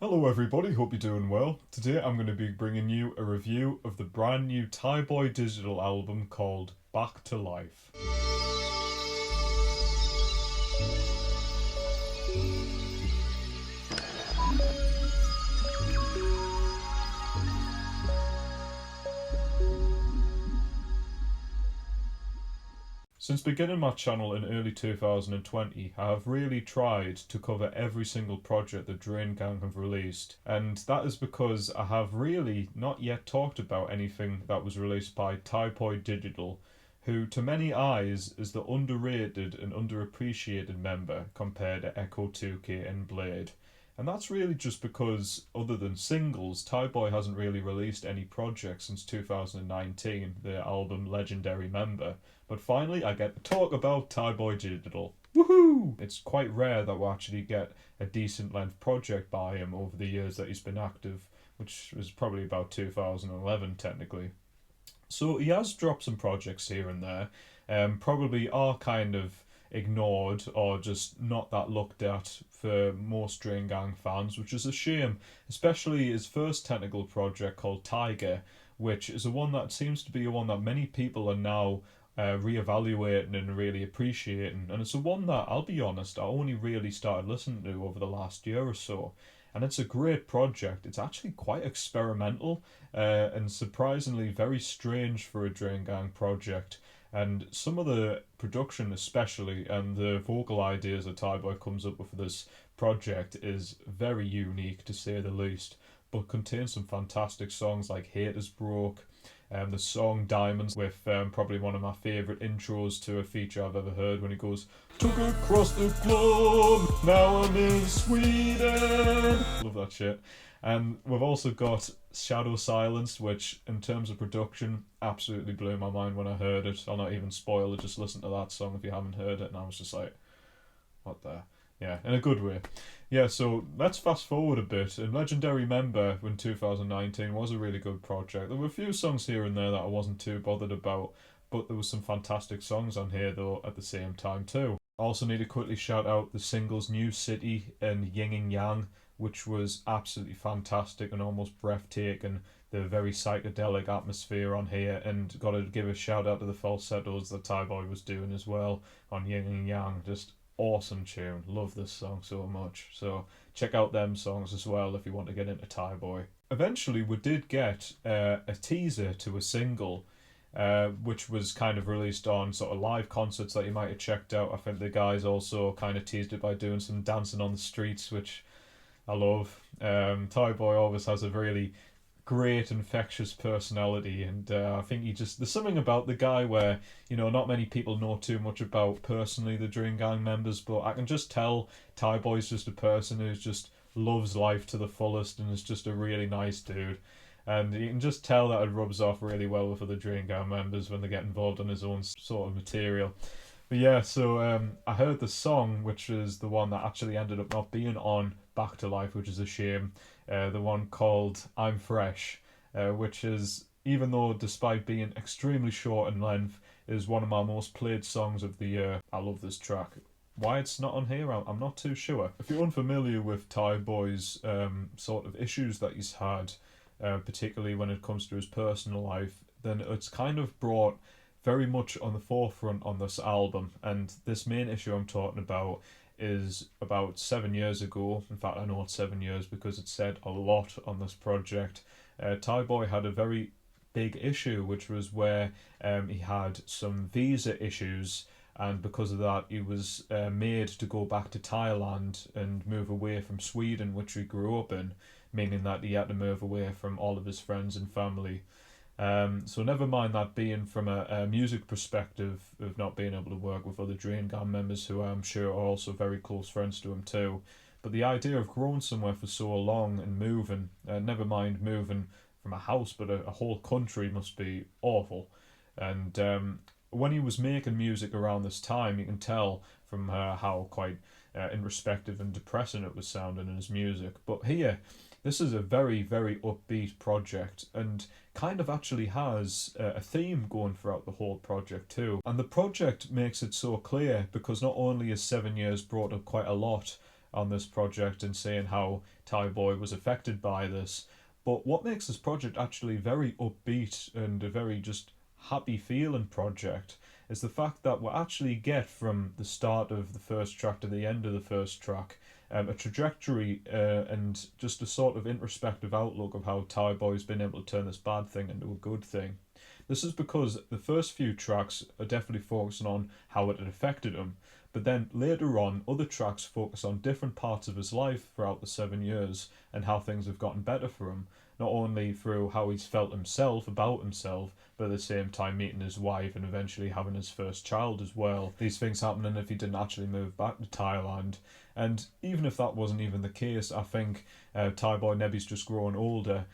Hello everybody, hope you're doing well. Today I'm going to be bringing you a review of the brand new Thaiboy digital album called Back to Life. Since beginning my channel in early 2020, I have really tried to cover every single project the Drain Gang have released, and that is because I have really not yet talked about anything that was released by Thaiboy Digital, who to many eyes is the underrated and underappreciated member compared to Echo 2K and Blade. And that's really just because, other than singles, Thaiboy hasn't really released any projects since 2019, the album Legendary Member. But finally, I get to talk about Thaiboy Digital. Woohoo! It's quite rare that we'll actually get a decent length project by him over the years that he's been active, which was probably about 2011 technically. So he has dropped some projects here and there, probably are kind of ignored or just not that looked at for most Drain Gang fans, which is a shame, especially his first technical project called Tiger, which is a one that seems to be a one that many people are now re-evaluating and really appreciating, and it's a one that, I'll be honest, I only really started listening to over the last year or so. And it's a great project. It's actually quite experimental and surprisingly very strange for a Drain Gang project. And some of the production, especially, and the vocal ideas that Thaiboy comes up with for this project is very unique to say the least, but contains some fantastic songs like Haters Broke, the song Diamonds, with probably one of my favourite intros to a feature I've ever heard when he goes, "Took across the globe, now I'm in Sweden." Love that shit. And we've also got Shadow Silence, which in terms of production absolutely blew my mind when I heard it. I'll not even spoil it, just listen to that song if you haven't heard it. And I was just like, what the? Yeah, in a good way. Yeah, so let's fast forward a bit. And Legendary Member in 2019 was a really good project. There were a few songs here and there that I wasn't too bothered about, but there was some fantastic songs on here though at the same time too. I also need to quickly shout out the singles New City and Yin and Yang, which was absolutely fantastic and almost breathtaking. The very psychedelic atmosphere on here, and got to give a shout out to the falsettos that Thaiboy was doing as well on Yin and Yang. Just awesome tune. Love this song so much. So check out them songs as well if you want to get into Thaiboy. Eventually, we did get a teaser to a single, which was kind of released on sort of live concerts that you might have checked out. I think the guys also kind of teased it by doing some dancing on the streets, which I love. Thaiboy always has a really great infectious personality, and I think he just, there's something about the guy where, you know, not many people know too much about personally the Dream Gang members, but I can just tell Thaiboy's just a person who's just loves life to the fullest and is just a really nice dude. And you can just tell that it rubs off really well with other Dream Gang members when they get involved in his own sort of material. But yeah, so I heard the song, which is the one that actually ended up not being on Back to Life, which is a shame. The one called I'm Fresh, which is, even though despite being extremely short in length, is one of my most played songs of the year. I love this track. Why it's not on here, I'm not too sure. If you're unfamiliar with Thaiboy's sort of issues that he's had, particularly when it comes to his personal life, then it's kind of brought very much on the forefront on this album. And this main issue I'm talking about is about 7 years ago. In fact, I know it's 7 years because it said a lot on this project. Thaiboy had a very big issue, which was where he had some visa issues, and because of that, he was made to go back to Thailand and move away from Sweden, which he grew up in, meaning that he had to move away from all of his friends and family. So never mind that being from a music perspective of not being able to work with other Drain Gang members who I'm sure are also very close friends to him too. But the idea of growing somewhere for so long and moving, never mind moving from a house, but a whole country must be awful. And when he was making music around this time, you can tell from how quite introspective and depressing it was sounding in his music. But here, this is a very, very upbeat project, and kind of actually has a theme going throughout the whole project too. And the project makes it so clear because not only has 7 years brought up quite a lot on this project and saying how Thaiboy was affected by this. But what makes this project actually very upbeat and a very just happy feeling project is the fact that we actually get from the start of the first track to the end of the first track a trajectory and just a sort of introspective outlook of how Thaiboy's been able to turn this bad thing into a good thing. This is because the first few tracks are definitely focusing on how it had affected him, but then later on, other tracks focus on different parts of his life throughout the 7 years and how things have gotten better for him. Not only through how he's felt himself about himself, but at the same time meeting his wife and eventually having his first child as well. These things happening if he didn't actually move back to Thailand. And even if that wasn't even the case, I think Thaiboy Nebi's just growing older,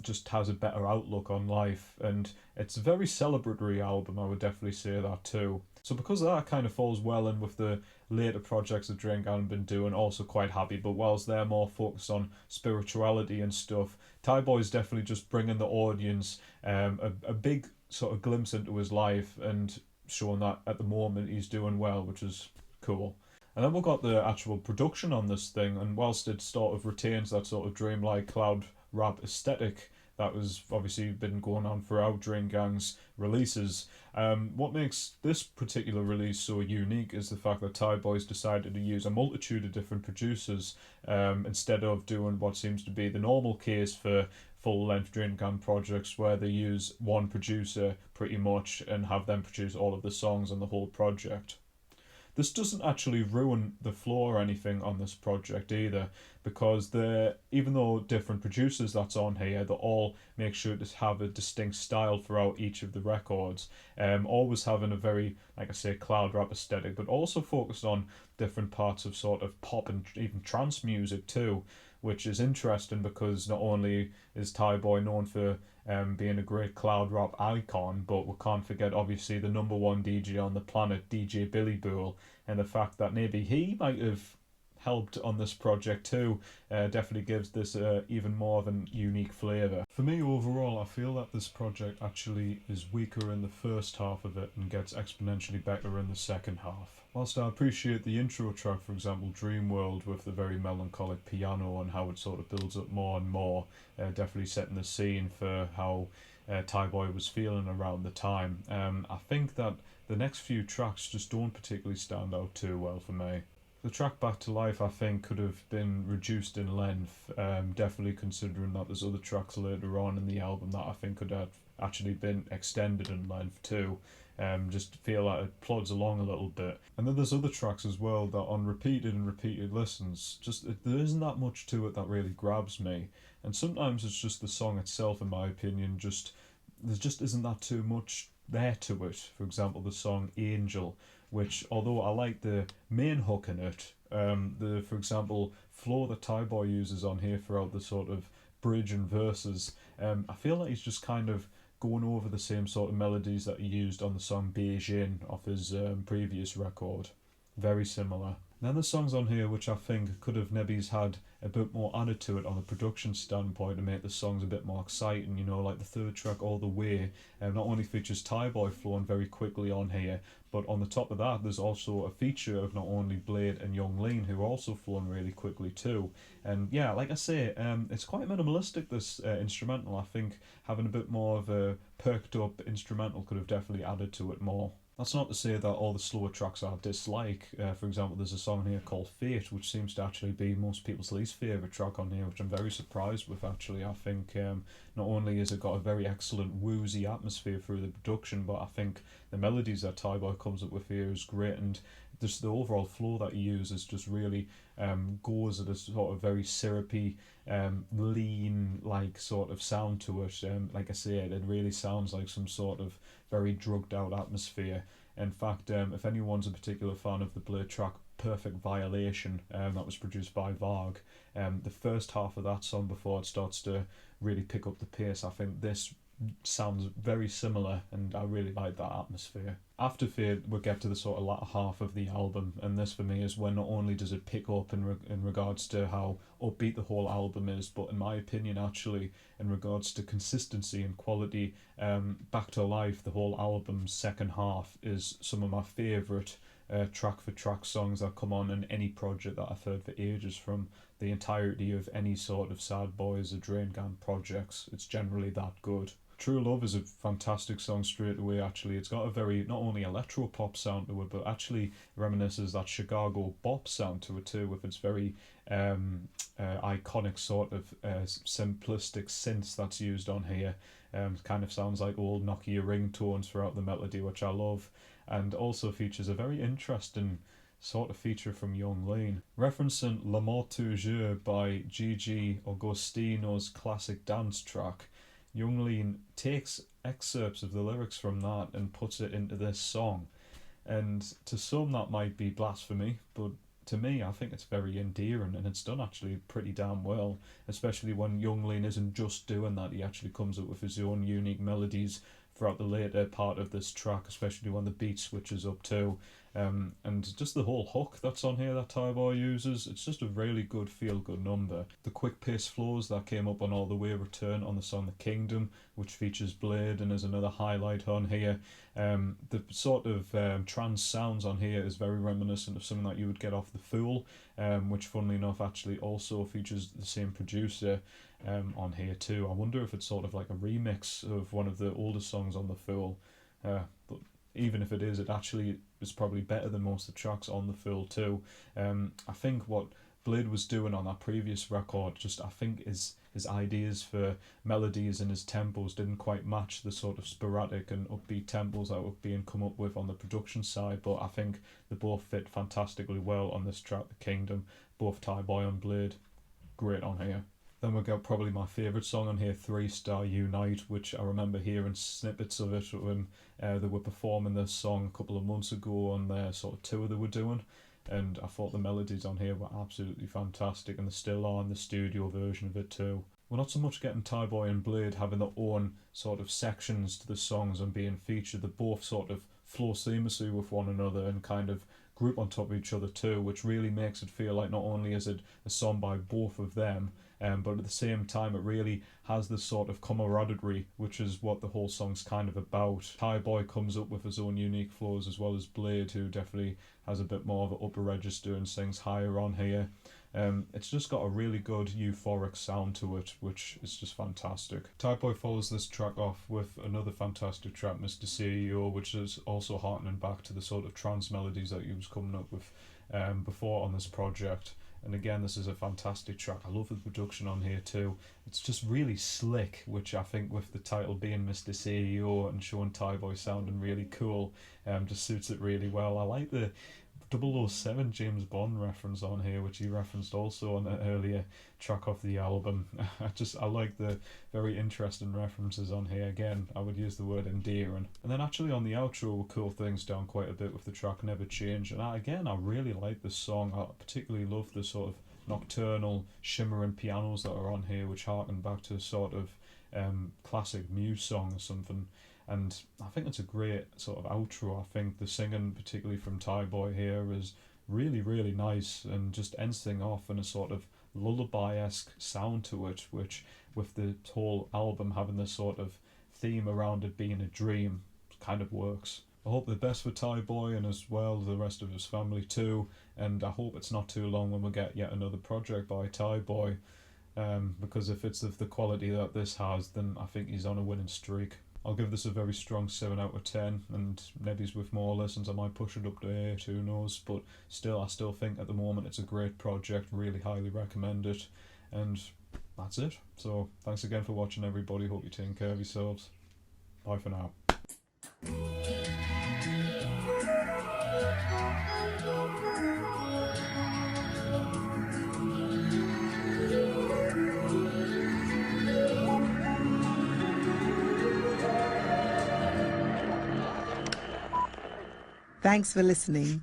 just has a better outlook on life. And it's a very celebratory album, I would definitely say that too. So because of that kind of falls well in with the later projects that Drain Gang have been doing, also quite happy. But whilst they're more focused on spirituality and stuff, Thaiboy's definitely just bringing the audience a big sort of glimpse into his life and showing that at the moment he's doing well, which is cool. And then we've got the actual production on this thing, and whilst it sort of retains that sort of dreamlike cloud rap aesthetic that was obviously been going on throughout Drain Gang's releases, what makes this particular release so unique is the fact that Thaiboy's decided to use a multitude of different producers instead of doing what seems to be the normal case for full-length Drain Gang projects where they use one producer pretty much and have them produce all of the songs on the whole project. This doesn't actually ruin the flow or anything on this project either, because even though different producers that's on here, they all make sure to have a distinct style throughout each of the records. Always having a very, like I say, cloud rap aesthetic, but also focused on different parts of sort of pop and even trance music too, which is interesting because not only is Thaiboy known for being a great cloud rap icon, but we can't forget obviously the number one DJ on the planet, DJ Billy Buell, and the fact that maybe he might have helped on this project too definitely gives this even more of a unique flavour. For me overall, I feel that this project actually is weaker in the first half of it and gets exponentially better in the second half. Whilst I appreciate the intro track, for example, Dream World, with the very melancholic piano and how it sort of builds up more and more, definitely setting the scene for how Thaiboy was feeling around the time. I think that the next few tracks just don't particularly stand out too well for me. The track Back to Life, I think, could have been reduced in length, definitely considering that there's other tracks later on in the album that I think could have actually been extended in length too. Just feel like it plods along a little bit. And then there's other tracks as well that on repeated and repeated listens, there isn't that much to it that really grabs me. And sometimes it's just the song itself, in my opinion, there just isn't that too much there to it. For example, the song Angel, which although I like the main hook in it, for example, flow that Thaiboy uses on here throughout the sort of bridge and verses, I feel like he's just kind of going over the same sort of melodies that he used on the song Beijing off his previous record. Very similar. Then there's songs on here which I think could have Nebby's had a bit more added to it on a production standpoint to make the songs a bit more exciting, like the third track, All the Way, not only features Thaiboy flowing very quickly on here, but on the top of that there's also a feature of not only Blade and Young Lean, who are also flowing really quickly too. And yeah, like I say, it's quite minimalistic, this instrumental. I think having a bit more of a perked up instrumental could have definitely added to it more. That's not to say that all the slower tracks I dislike. For example, there's a song here called Fate, which seems to actually be most people's least favourite track on here, which I'm very surprised with actually. I think not only has it got a very excellent woozy atmosphere through the production, but I think the melodies that Thaiboy comes up with here is great, and just the overall flow that he uses just really goes at a sort of very syrupy, lean like sort of sound to it. Like I said, it really sounds like some sort of very drugged out atmosphere. In fact, if anyone's a particular fan of the Blade track Perfect Violation, that was produced by Varg, the first half of that song before it starts to really pick up the pace, I think this sounds very similar, and I really like that atmosphere. After Fate, we'll get to the sort of latter half of the album, and this for me is when not only does it pick up in regards to how upbeat the whole album is, but in my opinion actually in regards to consistency and quality, Back to Life, the whole album's second half, is some of my favourite track for track songs that come on in any project that I've heard for ages, from the entirety of any sort of Sad Boys or Drain Gang projects. It's generally that good. True Love is a fantastic song straight away, actually. It's got a very, not only electro pop sound to it, but actually reminisces that Chicago bop sound to it too, with its very iconic sort of simplistic synths that's used on here. Kind of sounds like old Nokia ringtones throughout the melody, which I love, and also features a very interesting sort of feature from Young Lean. Referencing L'amour toujours by Gigi Agostino's classic dance track, Young Lean takes excerpts of the lyrics from that and puts it into this song. And to some that might be blasphemy, but to me I think it's very endearing, and it's done actually pretty damn well, especially when Young Lean isn't just doing that, he actually comes up with his own unique melodies throughout the later part of this track, especially when the beat switches up too. And just the whole hook that's on here that Thaiboy uses, it's just a really good feel-good number. The quick pace flows that came up on All the Way Return on the song The Kingdom, which features Blade and is another highlight on here. The sort of trance sounds on here is very reminiscent of something that you would get off The Fool, which funnily enough actually also features the same producer on here too. I wonder if it's sort of like a remix of one of the older songs on The Fool, but even if it is, it actually is probably better than most of the tracks on The Fool too. I think what Blade was doing on that previous record, just I think his ideas for melodies and his tempos didn't quite match the sort of sporadic and upbeat tempos that were being come up with on the production side, but I think they both fit fantastically well on this track, The Kingdom. Both Thaiboy and Blade, great on here. Then we got probably my favourite song on here, 3 Star Unite, which I remember hearing snippets of it when they were performing this song a couple of months ago on their sort of tour they were doing, and I thought the melodies on here were absolutely fantastic, and they still are in the studio version of it too. We're not so much getting Thaiboy and Blade having their own sort of sections to the songs and being featured, they both sort of flow seamlessly with one another and kind of group on top of each other too, which really makes it feel like not only is it a song by both of them, but at the same time it really has this sort of camaraderie, which is what the whole song's kind of about. Thaiboy comes up with his own unique flows, as well as Blade, who definitely has a bit more of an upper register and sings higher on here. It's just got a really good euphoric sound to it, which is just fantastic. Thaiboy follows this track off with another fantastic track, Mr. CEO, which is also harkening back to the sort of trance melodies that he was coming up with before on this project. And again, this is a fantastic track. I love the production on here too. It's just really slick, which I think with the title being Mr. CEO and showing Thaiboy sounding really cool, just suits it really well. I like the 007 James Bond reference on here, which he referenced also on an earlier track off the album. I like the very interesting references on here. Again, I would use the word endearing. And then actually on the outro, we'll cool things down quite a bit with the track Never Change. And I really like this song. I particularly love the sort of nocturnal shimmering pianos that are on here, which harken back to a sort of classic Muse song or something. And I think it's a great sort of outro. I think the singing, particularly from Thaiboy here, is really, really nice and just ends thing off in a sort of lullaby-esque sound to it, which with the whole album having this sort of theme around it being a dream kind of works. I hope the best for Thaiboy and as well the rest of his family too, and I hope it's not too long when we get yet another project by Thaiboy, because if it's of the quality that this has, then I think he's on a winning streak. I'll give this a very strong 7 out of 10, and maybe with more listens I might push it up to 8, who knows, but still, I still think at the moment it's a great project, really highly recommend it, and that's it. So thanks again for watching everybody, hope you're taking care of yourselves. Bye for now. Thanks for listening.